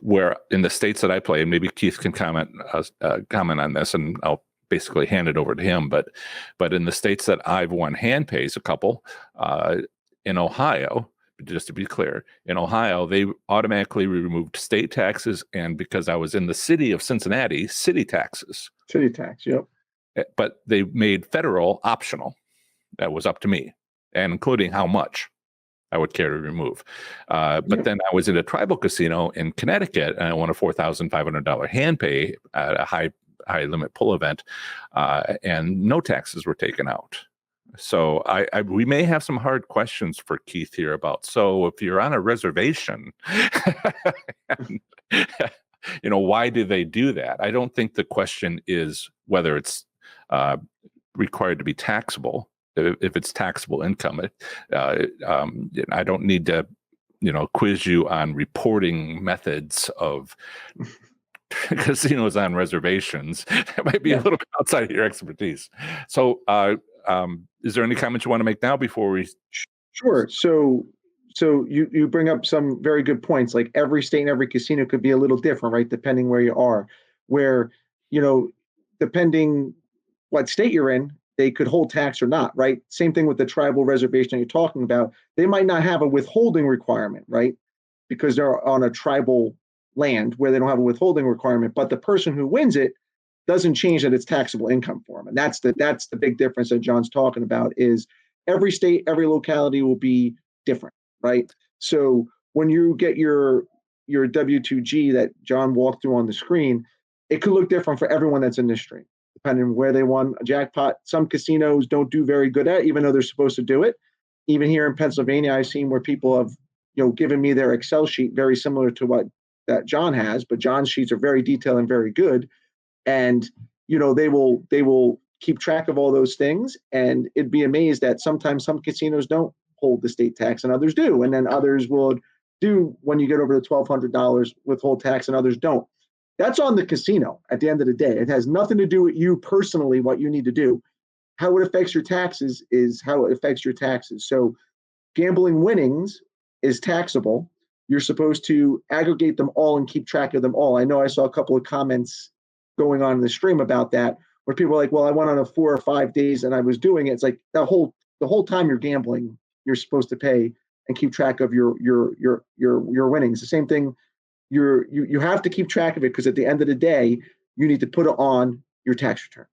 where in the states that I play, and maybe Keith can comment on this, and I'll basically hand it over to him. But in the states that I've won hand pays, a couple in Ohio, just to be clear, in Ohio, they automatically removed state taxes, and because I was in the city of Cincinnati, city taxes. City tax, yep. But they made federal optional. That was up to me, and including how much I would care to remove. But then I was in a tribal casino in Connecticut, and I won a $4,500 hand pay at a high limit pull event, and no taxes were taken out. So we may have some hard questions for Keith here about, so if you're on a reservation, and, why do they do that? I don't think the question is whether it's required to be taxable. If it's taxable income, I don't need to, quiz you on reporting methods of casinos on reservations. That might be a little bit outside of your expertise. So, is there any comments you want to make now before we? Sure. So you bring up some very good points. Like every state and every casino could be a little different, right? Depending where you are. Where, depending what state you're in, they could hold tax or not, right? Same thing with the tribal reservation you're talking about. They might not have a withholding requirement, right? Because they're on a tribal land where they don't have a withholding requirement, but the person who wins it doesn't change that it's taxable income for them. And that's the big difference that John's talking about, is every state, every locality will be different, right? So when you get your W-2G that John walked through on the screen, it could look different for everyone that's in this stream, depending on where they won a jackpot. Some casinos don't do very good at it, even though they're supposed to do it. Even here in Pennsylvania, I've seen where people have, given me their Excel sheet very similar to what that John has, but John's sheets are very detailed and very good. And, they will keep track of all those things. And it'd be amazed that sometimes some casinos don't hold the state tax and others do. And then others will do, when you get over the $1,200, withhold tax, and others don't. That's on the casino at the end of the day. It has nothing to do with you personally, what you need to do. How it affects your taxes is how it affects your taxes. So gambling winnings is taxable. You're supposed to aggregate them all and keep track of them all. I know I saw a couple of comments going on in the stream about that, where people are like, well, I went on a 4 or 5 days and I was doing it. It's like the whole time you're gambling, you're supposed to pay and keep track of your winnings. The same thing. You have to keep track of it, because at the end of the day, you need to put it on your tax return.